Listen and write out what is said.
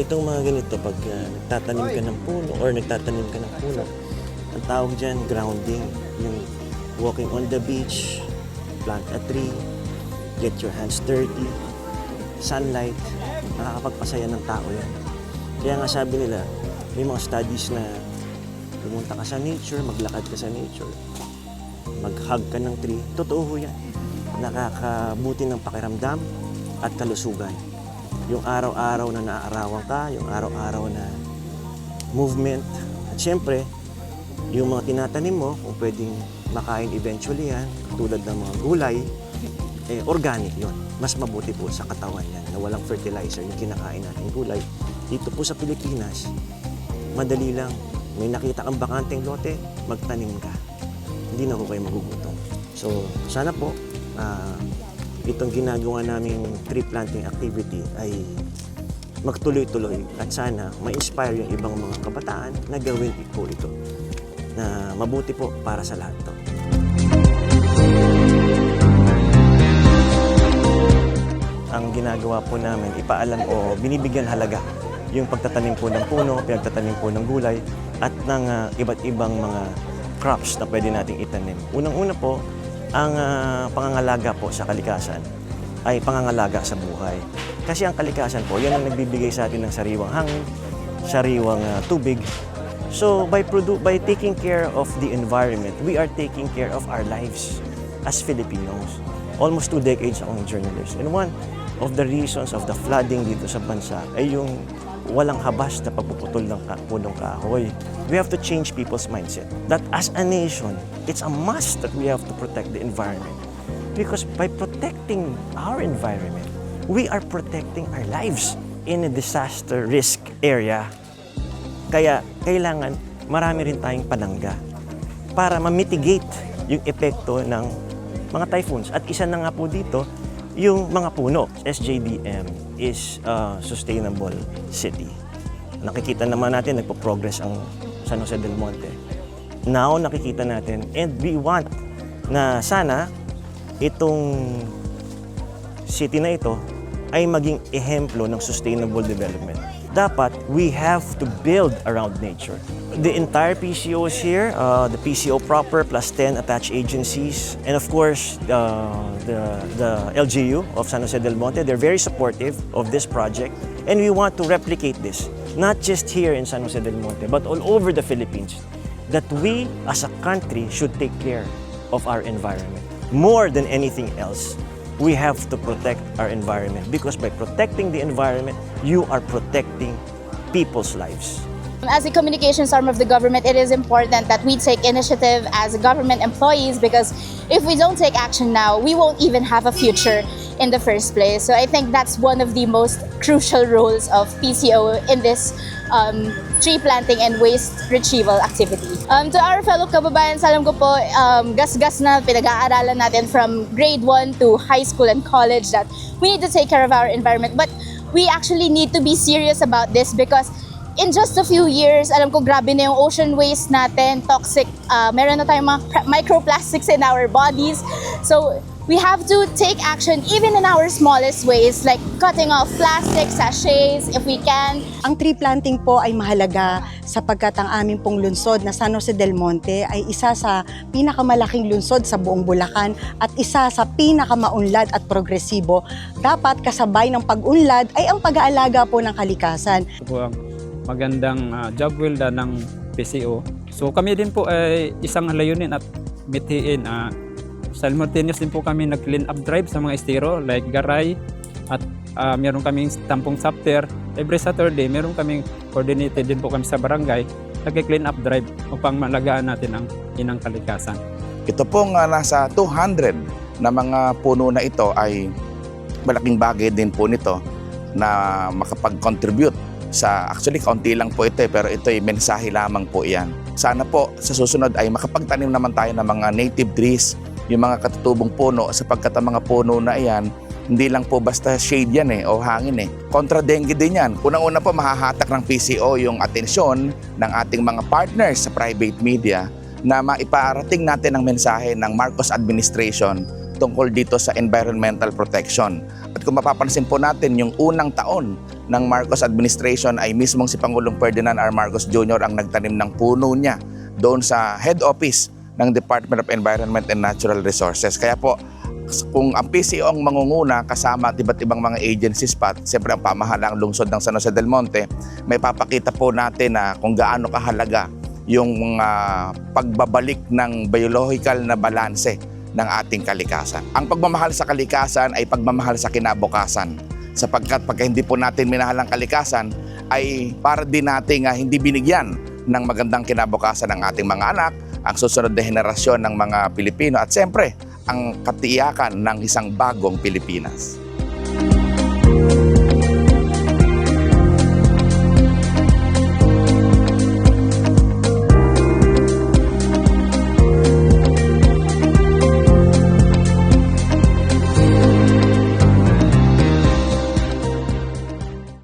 itong mga ganito, pag nagtatanim ka ng puno or nagtatanim ka ng puno, ang tawag dyan, grounding. Yung walking on the beach, plant a tree, get your hands dirty, sunlight, nakakapagpasaya ng tao yan. Kaya nga sabi nila, may mga studies na pumunta ka sa nature, maglakad ka sa nature, mag-hug ka ng tree, totoo ho yan. Nakakabuti ng pakiramdam at kalusugan. Yung araw-araw na naaarawan ka, yung araw-araw na movement. At syempre, yung mga tinatanim mo, kung pwedeng makain eventually yan, tulad ng mga gulay, organic yon. Mas mabuti po sa katawan yan, na walang fertilizer yung kinakain natin gulay. Dito po sa Pilipinas, madali lang. May nakita kang bakanteng lote, magtanim ka. Hindi na po kayo magugutom. So, sana po, itong ginagawa naming tree planting activity ay magtuloy-tuloy at sana ma-inspire yung ibang mga kabataan na gawin po ito na mabuti po para sa lahat to. Ang ginagawa po namin, ipaalam o binibigyan halaga yung pagtatanim po ng puno, pinagtatanim po ng gulay at ng iba't ibang mga crops na pwede nating itanim. Unang-una po, ang pangangalaga po sa kalikasan ay pangangalaga sa buhay. Kasi ang kalikasan po, yan ang nagbibigay sa atin ng sariwang hangin, sariwang tubig. So by taking care of the environment, we are taking care of our lives as Filipinos. Almost 2 decades akong journalist. And one of the reasons of the flooding dito sa bansa ay yung walang habas na pagpuputol ng punong kahoy. We have to change people's mindset that as a nation, it's a must that we have to protect the environment. Because by protecting our environment, we are protecting our lives in a disaster risk area. Kaya kailangan marami rin tayong panangga para ma-mitigate yung epekto ng mga typhoons. At isa na nga po dito, yung mga puno. SJDM is a sustainable city. Nakikita naman natin, nagpo-progress ang San Jose del Monte. Now, nakikita natin, and we want na sana itong city na ito ay maging ehemplo ng sustainable development. Dapat, we have to build around nature. The entire PCO is here, the PCO proper plus 10 attached agencies, and of course, the LGU of San Jose del Monte. They're very supportive of this project, and we want to replicate this, not just here in San Jose del Monte, but all over the Philippines, that we as a country should take care of our environment. More than anything else, we have to protect our environment, because by protecting the environment, you are protecting people's lives. As a communications arm of the government, it is important that we take initiative as government employees, because if we don't take action now, we won't even have a future in the first place. So I think that's one of the most crucial roles of PCO in this tree planting and waste retrieval activity. To our fellow kababayans, alam ko po, gas-gas na pinag-aaralan natin from grade 1 to high school and college that we need to take care of our environment. But we actually need to be serious about this, because in just a few years, alam ko grabe na yung ocean waste natin, toxic, meron na tayong mga microplastics in our bodies. So we have to take action even in our smallest ways, like cutting off plastic, sachets, if we can. Ang tree planting po ay mahalaga sapagkat ang aming pong lungsod na San Jose del Monte ay isa sa pinakamalaking lungsod sa buong Bulacan at isa sa pinakamaunlad at progresibo. Dapat kasabay ng pag-unlad ay ang pag-aalaga po ng kalikasan. Ito po ang magandang job well done ng PCO. So kami din po ay isang layunin at mithiin. Simultaneous din po kami nag-clean up drive sa mga estero like Garay at meron kaming tampong chapter. Every Saturday meron kaming coordinated din po kami sa barangay nag-clean up drive upang malagaan natin ang inang kalikasan. Ito pong nasa 200 na mga puno na ito ay malaking bagay din po nito na makapag-contribute sa, actually kaunti lang po ito pero ito ay mensahe lamang po yan. Sana po sa susunod ay makapagtanim naman tayo ng mga native trees, yung mga katutubong puno, sapagkat ang mga puno na iyan, hindi lang po basta shade yan o hangin Kontra dengue din yan. Unang-una po mahahatak ng PCO yung atensyon ng ating mga partners sa private media na maiparating natin ang mensahe ng Marcos administration tungkol dito sa environmental protection. At kung mapapansin po natin yung unang taon ng Marcos administration ay mismong si Pangulong Ferdinand R. Marcos Jr. ang nagtanim ng puno niya doon sa head office ng Department of Environment and Natural Resources. Kaya po, kung ang PCO ang mangunguna kasama at iba't ibang mga agencies pa, siyempre ang pamahalaang lungsod ng San Jose del Monte, may papakita po natin na kung gaano kahalaga yung pagbabalik ng biological na balanse ng ating kalikasan. Ang pagmamahal sa kalikasan ay pagmamahal sa kinabukasan. Sapagkat pagka hindi po natin minahal ang kalikasan, ay para din nating hindi binigyan ng magandang kinabukasan ng ating mga anak, ang susunod na henerasyon ng mga Pilipino at siyempre, ang katiyakan ng isang bagong Pilipinas.